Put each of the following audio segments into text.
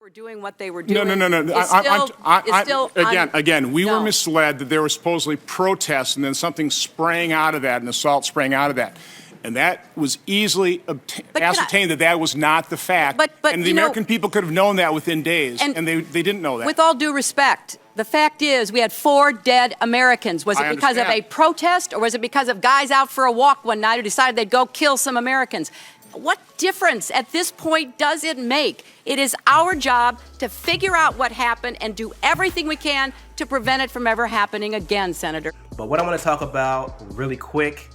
were doing what they were doing. No. Again, we were misled that there was supposedly protests and then something sprang out of that, an assault sprang out of that. And that was easily ascertained that was not the fact. And the American people could have known that within days, and they didn't know that. With all due respect, the fact is we had 4 dead Americans. Was it because of a protest, or was it because of guys out for a walk one night who decided they'd go kill some Americans? What difference at this point does it make? It is our job to figure out what happened and do everything we can to prevent it from ever happening again, Senator. But what I want to talk about really quick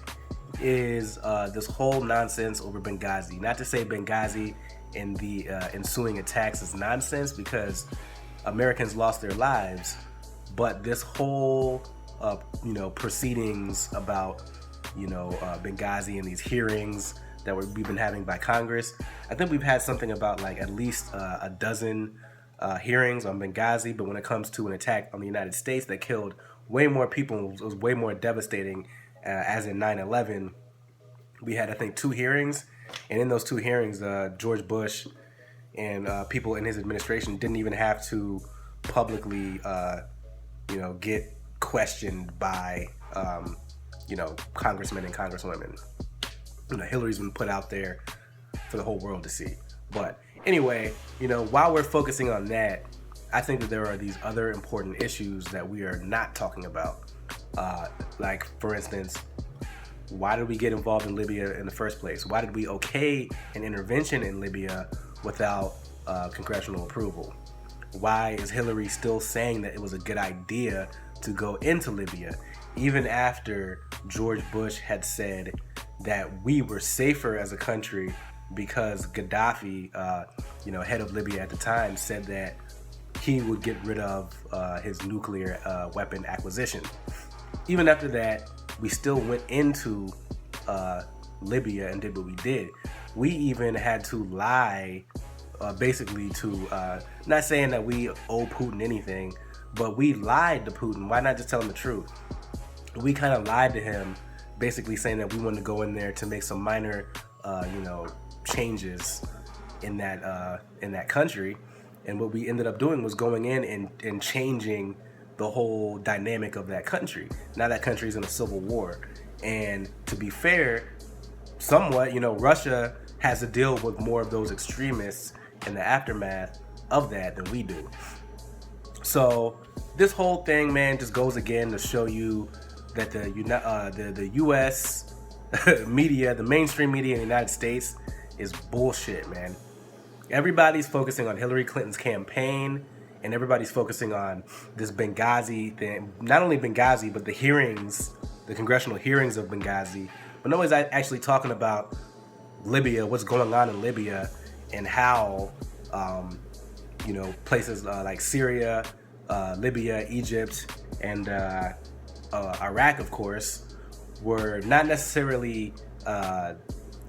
is this whole nonsense over Benghazi. Not to say Benghazi and the ensuing attacks is nonsense, because Americans lost their lives, but this whole proceedings about Benghazi and these hearings that we've been having by Congress. I think we've had something about like at least a dozen hearings on Benghazi, but when it comes to an attack on the United States that killed way more people, it was way more devastating, as in 9/11, we had, I think, 2 hearings, and in those 2 hearings, George Bush and people in his administration didn't even have to publicly, get questioned by, congressmen and congresswomen. Hillary's been put out there for the whole world to see. But anyway, while we're focusing on that, I think that there are these other important issues that we are not talking about. Like, for instance, why did we get involved in Libya in the first place? Why did we okay an intervention in Libya without congressional approval? Why is Hillary still saying that it was a good idea to go into Libya, even after George Bush had said that we were safer as a country because Gaddafi, head of Libya at the time, said that he would get rid of his nuclear weapon acquisition. Even after that, we still went into Libya and did what we did. We even had to lie, basically to, not saying that we owe Putin anything, but we lied to Putin. Why not just tell him the truth? We kind of lied to him, basically saying that we wanted to go in there to make some minor, changes in that country. And what we ended up doing was going in and changing the whole dynamic of that country. Now that country is in a civil war. And to be fair, somewhat, Russia has to deal with more of those extremists in the aftermath of that than we do. So this whole thing, man, just goes again to show you that the U.S. media, the mainstream media in the United States, is bullshit, man. Everybody's focusing on Hillary Clinton's campaign, and everybody's focusing on this Benghazi thing. Not only Benghazi, but the hearings, the congressional hearings of Benghazi. But nobody's actually talking about Libya, what's going on in Libya, and how, places like Syria, Libya, Egypt, and Iraq, of course, were not necessarily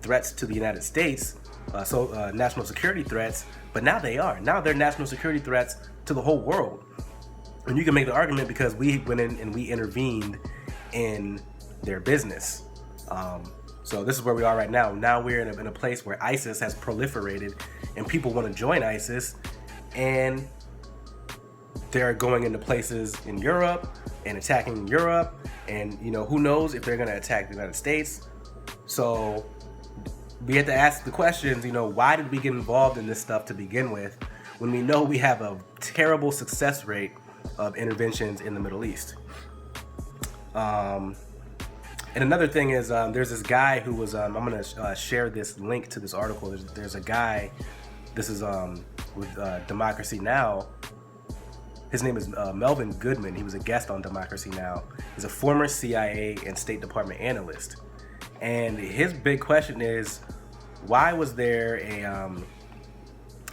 threats to the United States, national security threats, but now they are. Now they're national security threats to the whole world. And you can make the argument because we went in and we intervened in their business. So this is where we are right now. Now we're in a place where ISIS has proliferated and people want to join ISIS, and they're going into places in Europe and attacking Europe, and who knows if they're going to attack the United States. So we have to ask the questions, why did we get involved in this stuff to begin with, when we know we have a terrible success rate of interventions in the Middle East. And another thing is, there's this guy who was, I'm going to share this link to this article. There's a guy, this is with Democracy Now! His name is Melvin Goodman. He was a guest on Democracy Now! He's a former CIA and State Department analyst. And his big question is, why was there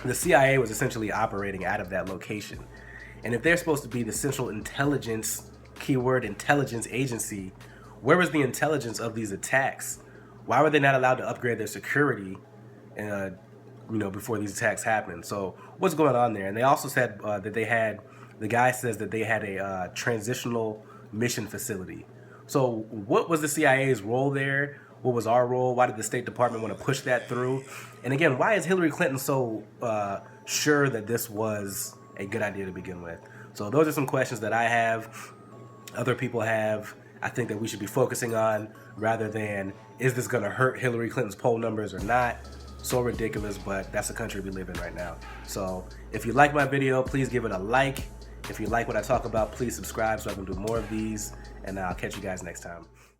the CIA was essentially operating out of that location. And if they're supposed to be the Central Intelligence, keyword intelligence agency, where was the intelligence of these attacks? Why were they not allowed to upgrade their security, before these attacks happened? So what's going on there? And they also said that the guy says that they had a transitional mission facility. So what was the CIA's role there? What was our role? Why did the State Department want to push that through? And again, why is Hillary Clinton so sure that this was a good idea to begin with. So those are some questions that I have, other people have, I think that we should be focusing on, rather than, is this going to hurt Hillary Clinton's poll numbers or not? So ridiculous, but that's the country we live in right now. So if you like my video, please give it a like. If you like what I talk about, please subscribe so I can do more of these, and I'll catch you guys next time.